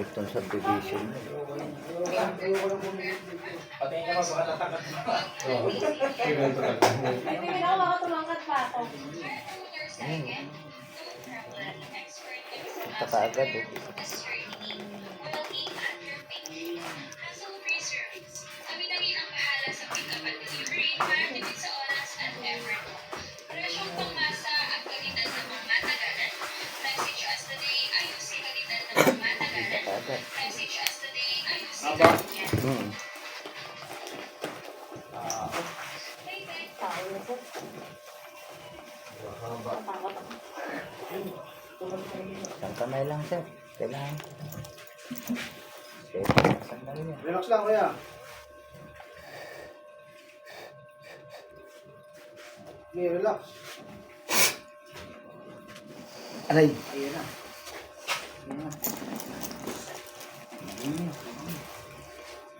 Lipton subdivision. Pati ka magpakatakat. Hindi na ako makatulangkat pa ako. Punta ka agad eh. Aba. Tao na po. Matakot ako. Isang kamay lang sir. Kailangan. Okay, sandali yan. Relax lang kuya. Okay, relax. Aray! Ayan na. Ayan na.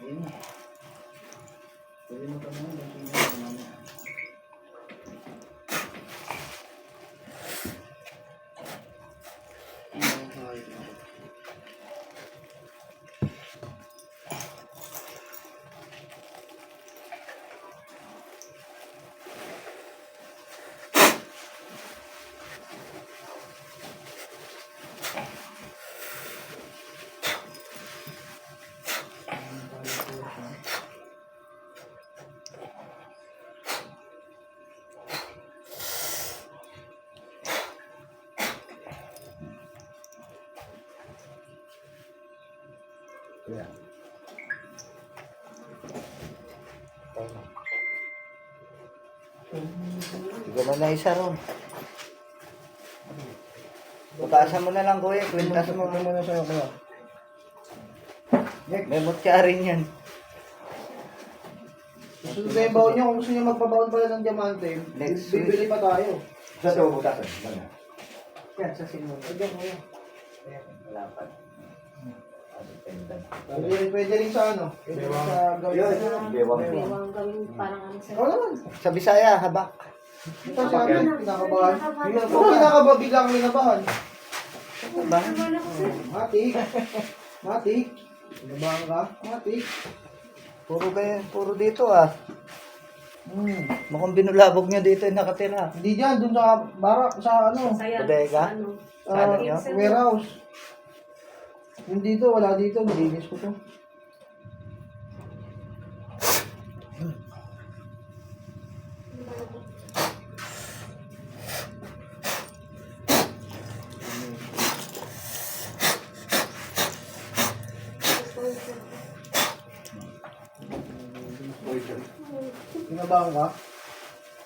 Ayan na. Pwede mo pa naman. Yeah. Tignan na isa ron. Butasan mo na lang kuya. Kwintas mo. Ano muna sa'yo kuya? May mutya rin yan. Gusto na yung baon nyo. Kung gusto nyo magpabaon pala ng diamante, Next bibili pa tayo. Sa ito butasan. Yan, sa sinunod. Ayan, kuya. Malapan. Pwede rin sa ano? Pwede rin sa gawin. Bewang. Bewang gawin parang ano sir. Oo naman. Sa Bisaya, habak. Ito sa akin, kinakabahan. Kung kinakaba, biglang kinabahan. Ba? Naman ako sir. Matik. Matik. Kinabahan ka? Matik. Puro dito ah. Mukhang binulabog nyo dito yung nakatira. Hindi dyan, dun sa barak, sa ano, Saya. Bodega? Sa ano. Ano nyo? warehouse. Hindi dito, wala dito, nilinis ko to. Kinabahan ka?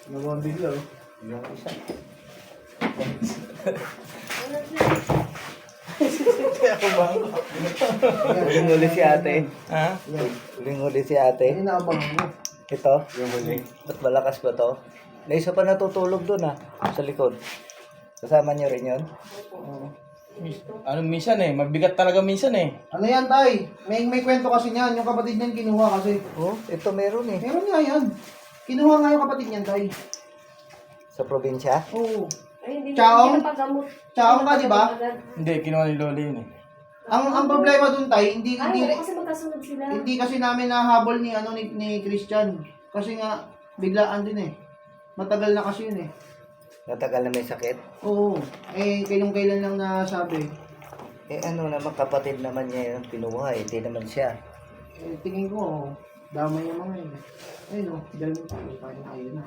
Kinabahan bigla, oh. Yung isa. Huling huli si ate. Ha? Huling huli si ate. Hindi naabangan mo. Ito. Yung huli. Ba't malakas ba to? May isa pa natutulog dun ah. Sa likod. Kasama nyo rin yun? Oo. Ano minsan eh, mabigat talaga minsan eh. Ano yan, tay? May kwento kasi niyan. Yung kapatid niyan kinuha kasi. Oh, ito meron eh. Meron nga yan. Kinuha nga yung kapatid niyan, tay. Sa probinsya? Oo. Ay, hindi Chaong? na paggamot. Chaong ka, di ba? Hindi, kinuha ni Loli yun eh. Ang problema dun, tay, Ay, oo, kasi magkasunod sila. hindi kasi namin nahabol ni Christian. Kasi nga, biglaan din eh. Matagal na kasi yun eh. Natagal na may sakit? Oo. Eh, kailan lang nasabi. Eh ano naman kapatid naman niya yung pinuha eh. Hindi naman siya. Eh, tingin ko, damay yung mga yun. Ayun o, dahil mo tayo tayo na ayun na.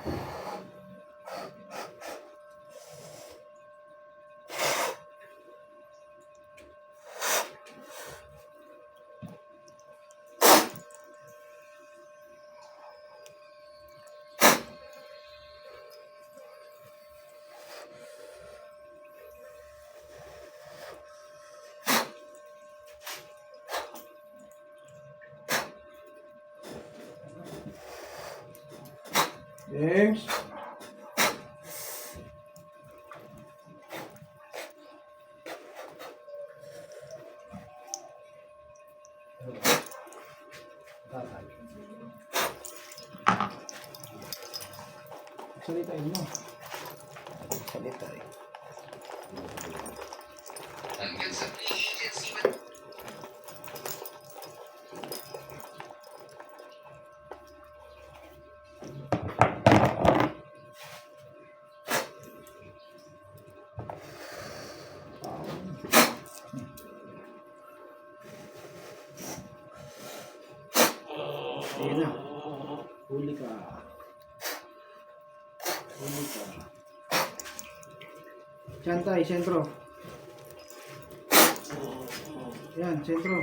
James? Salitain mo. Salita eh. Ayan na. Huli ka. Huli ka. Chantay, sentro. Yan, sentro.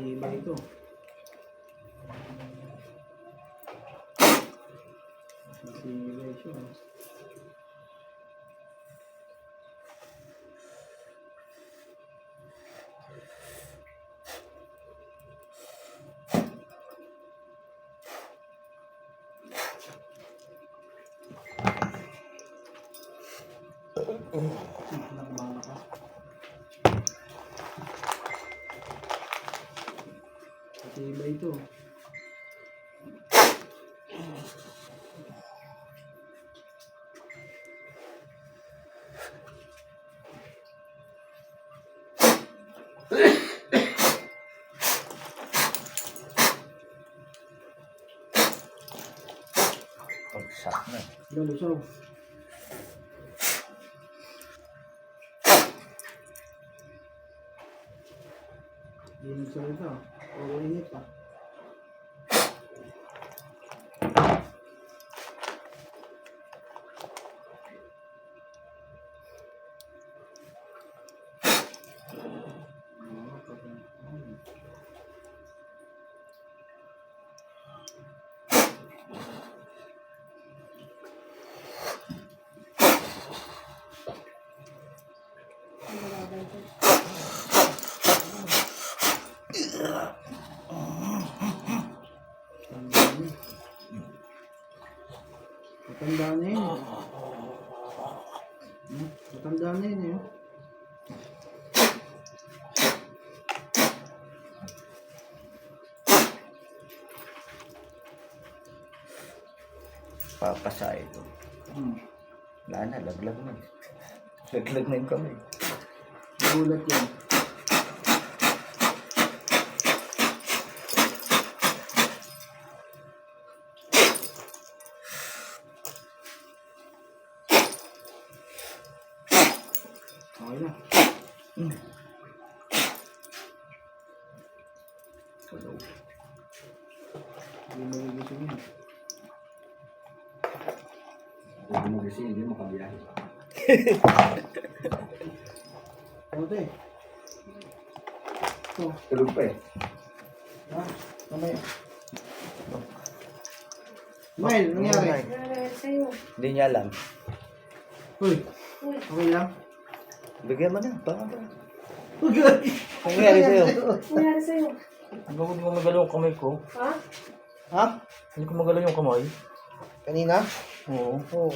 Iba ito. Iba ito. Nakabala ka. Iba ito. Pagsak na. Lulusog. Hindi nagsalita. Puro init pa. Ano ba ba ito? Matanda na yun. Matanda na yun eh. Papasa ito. Hmm. Wala na, laglag na. Laglag na yung kamay. Gulat yan. Okay na. Hello. Hindi magigising yan. Hindi mo kasi hindi mo kabiyahe. Ote. Ito. Tulog pa eh. Ha? Mamaya. Mel, nangyari? Nangyari sa'yo. Hindi niya alam. Uy, Uy, okay lang? Bigyan mo na. Baka ba? Nangyari Nangyari sa'yo. nangyari sa'yo. Bakit mo magalaw yung kamay ko? Ha? Ha? Hindi ko magalaw yung kamay. Kanina? Oo. Oo.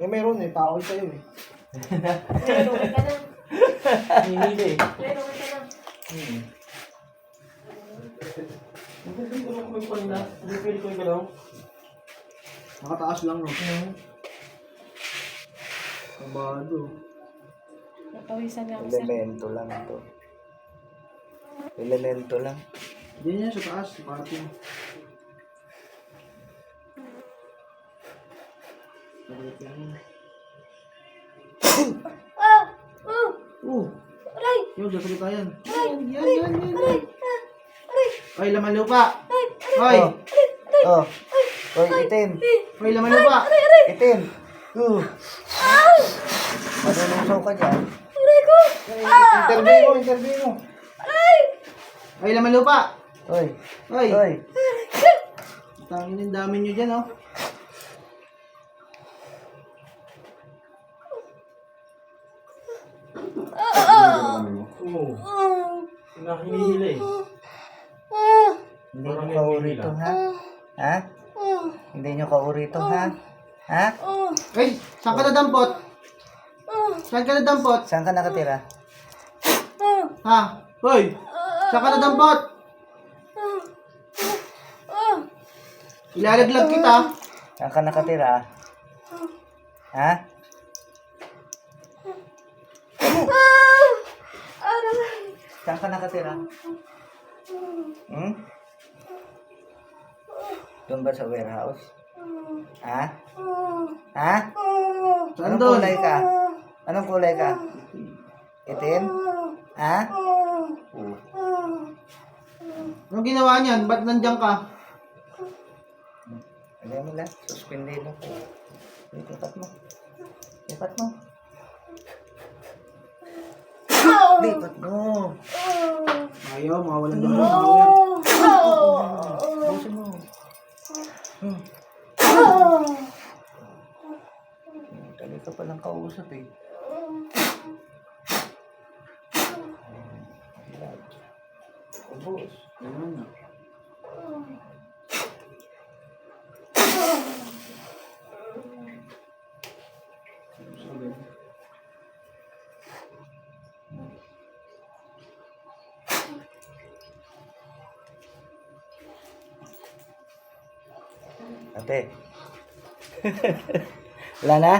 Eh, meron eh. Paaway sa'yo eh. Meron ka na. Hinihili eh. Meron ka na. Hindi ko lang kamay ko kanina. Hindi pwede ko yung galaw. Nakataas lang no. Kabado. Napawisan lang sir. Elemento lang ito. Elemento lang. Diyan yan sa taas. Sa parking. Balik yan. Aray! Yung sasalita yan. Yan. Aray! Ay, laman lupa. Ay! Oh. Oy, itim. Ay, laman lupa. Itim. Manunungsaw ka dyan. Interview mo. Ay, laman lupa. Oy. Ay. Oy. Tangin yung dami nyo dyan, oh. Oo. Hinihili eh. Hindi nyo kauri ito, ha? Ha? Hindi nyo kauri ito, ha? Ha? Ay, saan ka nadampot? Saan ka nadampot? Saan ka nakatira? Ha? Hoy! Saan ka nadampot? Ilalaglag kita. Saan ka nakatira? Ha? Saan ka nakatira? Hmm? Doon ba sa warehouse? Ha? Ha? Saan Anong doon? kulay ka? Anong kulay ka? Itim? Ha? Anong ginawa niyan? Ba't nandiyan ka? Ano mo lang? Suspended mo. Lipat mo. Lipat mo. Lipat mo. Ayaw, mawalan doon. Mawalan. Busin mo. Dali ka palang kausap eh. Ubus. Ayun na. Ate. Wala na?